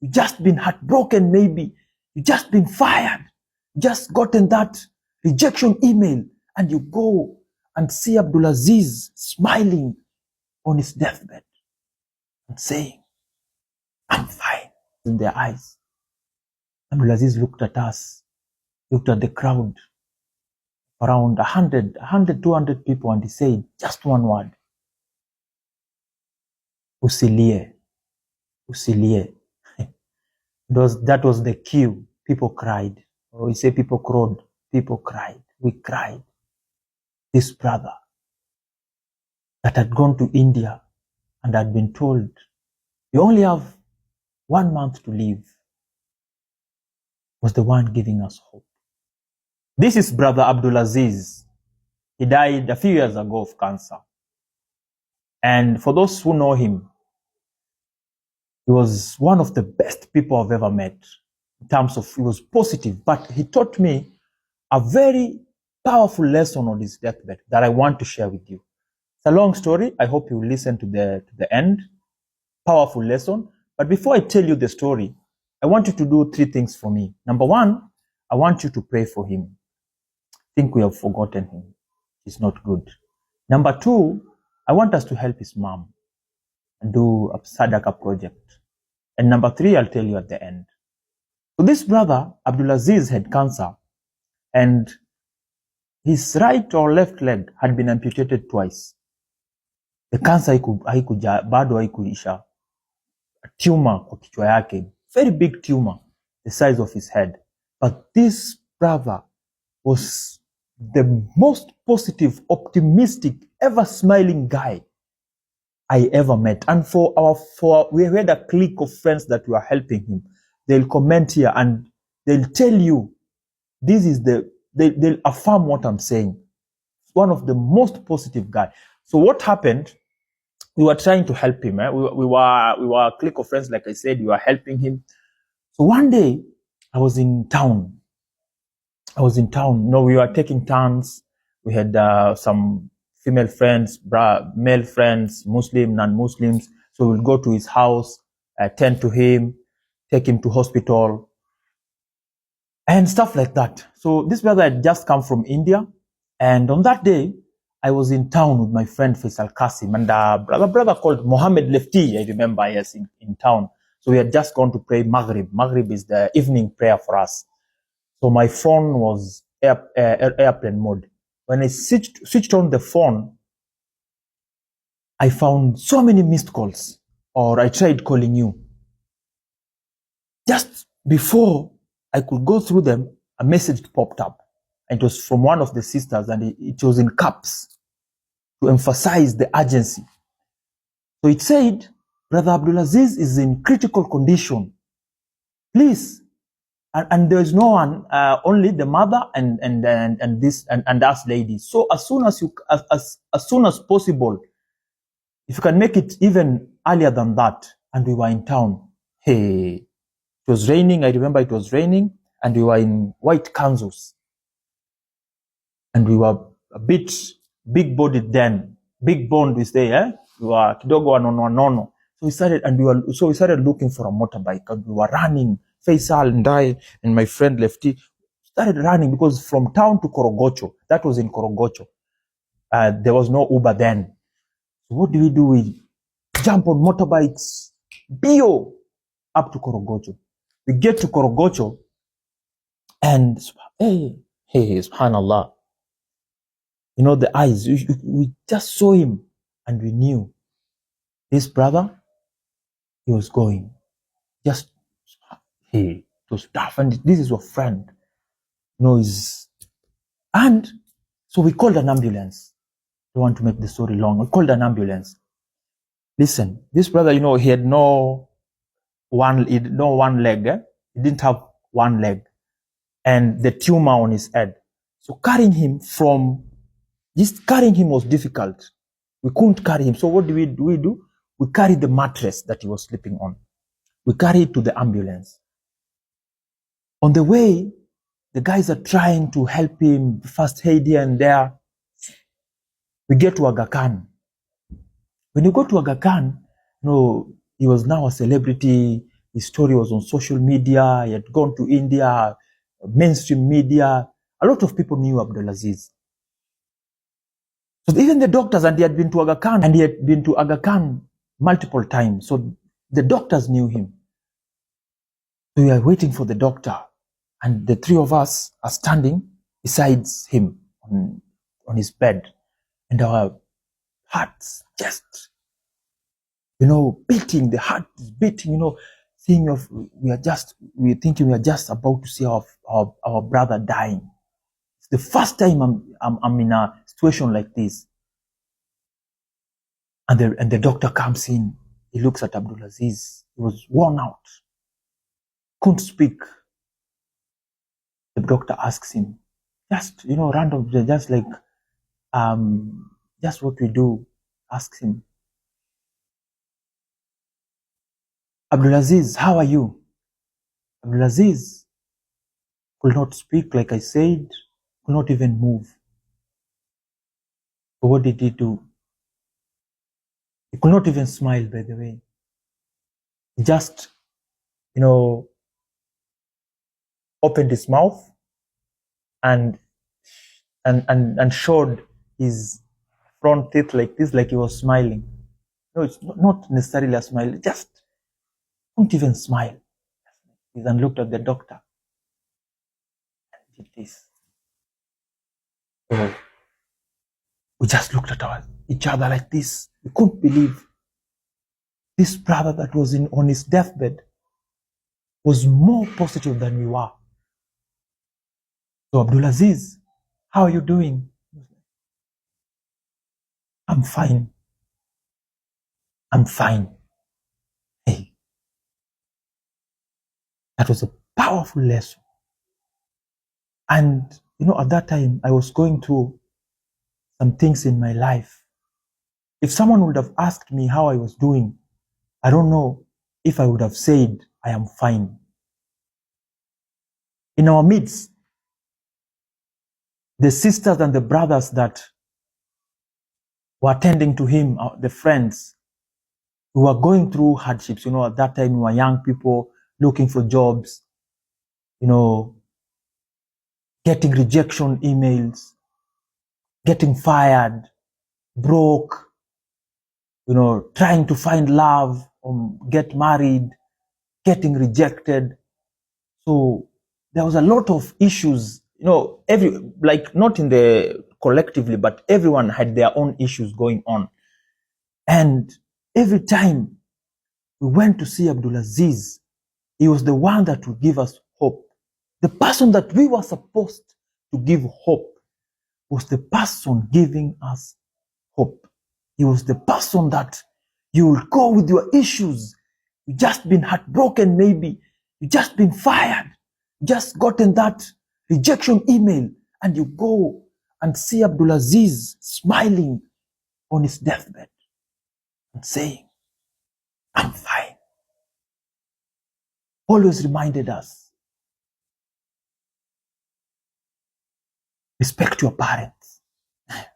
You just been heartbroken maybe. You just been fired. You just gotten that rejection email and you go and see Abdulaziz smiling on his deathbed and saying, I'm fine, in their eyes. Abdulaziz looked at us, looked at the crowd, around 100, 200 people, and he said just one word. Usilie. Usilie. That was the cue. People cried. Or we say people crowed. People cried. We cried. This brother that had gone to India and had been told, you only have 1 month to live, was the one giving us hope. This is Brother Abdulaziz. He died a few years ago of cancer. And for those who know him, he was one of the best people I've ever met. In terms of, he was positive, but he taught me a very powerful lesson on his deathbed that I want to share with you. It's a long story. I hope you will listen to the end. Powerful lesson. But before I tell you the story, I want you to do 3 things for me. Number 1, I want you to pray for him. I think we have forgotten him. He's not good. Number 2, I want us to help his mom and do a Sadaqah project. And number 3, I'll tell you at the end. So this brother, Abdulaziz, had cancer, and his right or left leg had been amputated twice. The cancer bado haikuisha. A tumor kwa kichwa yake, very big tumor, the size of his head. But this brother was the most positive, optimistic, ever smiling guy I ever met. And we had a clique of friends that were helping him. They'll comment here and they'll tell you, this is they'll affirm what I'm saying. One of the most positive guy. So what happened? We were trying to help him. We were a clique of friends, like I said, we were helping him. So one day, I was in town. We were taking turns. We had some female friends, male friends, Muslim, non-Muslims. So we'll go to his house, tend to him, take him to hospital, and stuff like that. So this brother had just come from India. And on that day, I was in town with my friend Faisal Qasim and a brother called Mohammed Lefti, I remember, yes, in town. So we had just gone to pray Maghrib. Maghrib is the evening prayer for us. So my phone was airplane mode. When I switched on the phone, I found so many missed calls, or I tried calling you. Just before I could go through them, a message popped up. It was from one of the sisters, and it was in caps to emphasize the urgency. So it said, Brother Abdulaziz is in critical condition. Please. And there is no one, only the mother and us ladies. So as soon as possible, if you can make it even earlier than that, and we were in town. Hey, it was raining. I remember it was raining, and we were in white kanzus. And we were a bit big-bodied then, big boned we say, we were kidogo nono. So we started looking for a motorbike, and we were running. Faisal and I and my friend Lefty started running, because from town to Korogocho, that was in Korogocho, there was no Uber then. So what do? We jump on motorbikes, bio, up to Korogocho. We get to Korogocho, and hey, subhanallah. You know, the eyes, we just saw him, and we knew this brother, he was going. It was tough, and this is your friend. And so we called an ambulance. I don't want to make the story long. We called an ambulance. Listen, this brother, he had no one leg. He didn't have one leg, and the tumor on his head. So carrying him was difficult. We couldn't carry him. So what do? We carried the mattress that he was sleeping on. We carried it to the ambulance. On the way, the guys are trying to help him, first aid here and there. We get to Aga Khan. When you go to Aga Khan, he was now a celebrity. His story was on social media. He had gone to India, mainstream media. A lot of people knew Abdulaziz. So even the doctors, and he had been to Aga Khan, multiple times. So the doctors knew him. So we are waiting for the doctor, and the three of us are standing beside him on his bed, and our hearts just, beating. The heart is beating, we're thinking we are just about to see our brother dying. It's the first time I'm in a situation like this. And the doctor comes in. He looks at Abdulaziz. He was worn out. Couldn't speak. The doctor asks him, just, random, just like, just what we do, asks him, Abdulaziz, how are you? Abdulaziz could not speak, like I said, could not even move. So what did he do? He could not even smile, by the way. He just, opened his mouth and showed his front teeth like this, like he was smiling. No, it's not necessarily a smile, just couldn't even smile. He then looked at the doctor and did this. So we just looked at each other like this. We couldn't believe this brother that was on his deathbed was more positive than we were. So Abdulaziz, how are you doing? I'm fine. I'm fine. Hey, that was a powerful lesson. And, at that time, I was going through some things in my life. If someone would have asked me how I was doing, I don't know if I would have said, I am fine. In our midst, the sisters and the brothers that were attending to him, the friends, we were going through hardships. At that time, we were young people looking for jobs, getting rejection emails, getting fired, broke, trying to find love, get married, getting rejected. So there was a lot of issues, not in the collectively, but everyone had their own issues going on. And every time we went to see Abdulaziz, he was the one that would give us hope. The person that we were supposed to give hope was the person giving us hope. He was the person that you will go with your issues. You just been heartbroken, maybe. You just been fired. Just gotten that rejection email, and you go and see Abdulaziz smiling on his deathbed and saying, I'm fine. Always reminded us, respect your parents.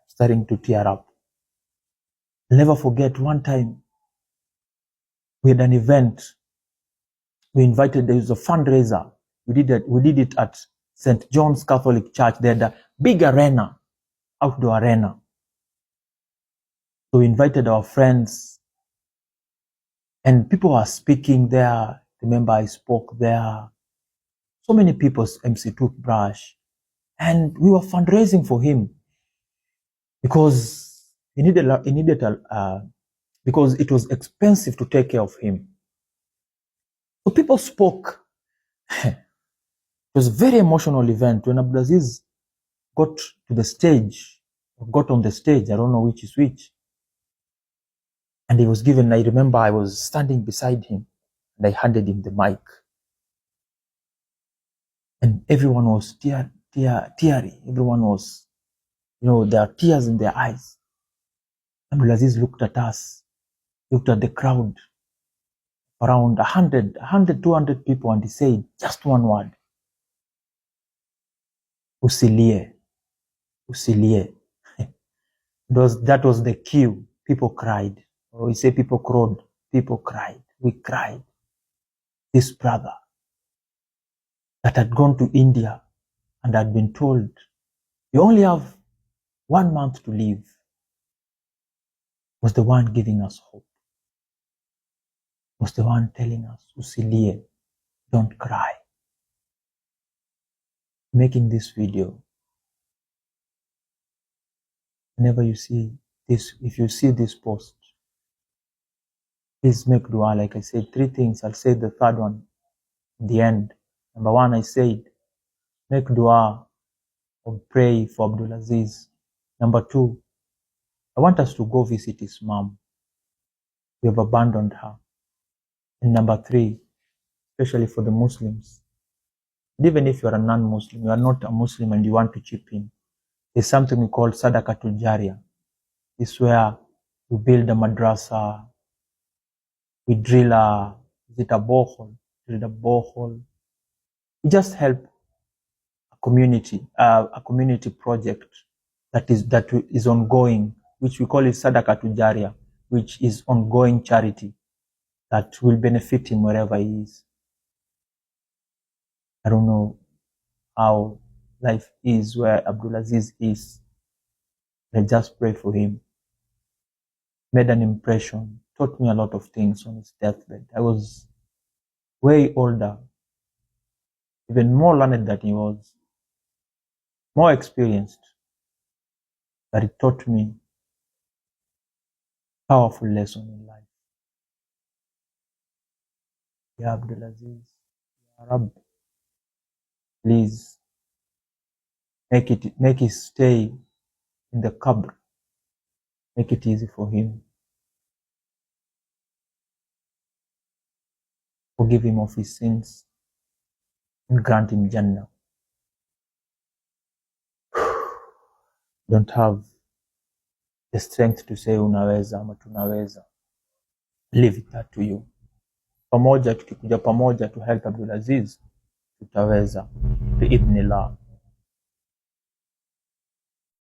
Starting to tear up. I'll never forget one time we had an event. There was a fundraiser. We did it at St. John's Catholic Church. They had a big arena, outdoor arena. So we invited our friends, and people were speaking there. Remember, I spoke there. So many people, MC Toothbrush, and we were fundraising for him because because it was expensive to take care of him. So people spoke. It was a very emotional event. When Abdulaziz got on the stage, I don't know which is which, and he was given, I remember I was standing beside him, and I handed him the mic. And everyone was teary. Everyone was, there are tears in their eyes. Abdulaziz looked at us, looked at the crowd, around 100, 200 people, and he said just one word. Usilie. Usilie. That was the cue. People cried. Or we say people crowed. People cried. We cried. this brother that had gone to India and had been told, you only have 1 month to live, was the one giving us hope, was the one telling us, usilie, don't cry. Making this video, whenever you see this, if you see this post, please make dua. Like I said, 3 things. I'll say the third one at the end. Number 1, I said, make dua or pray for Abdulaziz. Number 2, I want us to go visit his mom. We have abandoned her. And number 3, especially for the Muslims, and even if you are a non-Muslim, you are not a Muslim and you want to chip in, there's something we call Sadaqatul Jariyah. It's where we build a madrasa, we drill a borehole, We just help a community project that is ongoing, which we call it Sadaqatul Jariyah, which is ongoing charity that will benefit him wherever he is. I don't know how life is where Abdulaziz is. I just pray for him. Made an impression, taught me a lot of things on his deathbed. I was way older, even more learned than he was, more experienced, but it taught me a powerful lesson in life. Ya Abdulaziz, Ya Rab, please make his stay in the qabr, make it easy for him. Forgive him of his sins and grant him Jannah. Don't have the strength to say unaweza ama tunaweza. Leave it that to you. Pamoja, tukikuja pamoja to help Abdulaziz, tutaweza biidhnillah.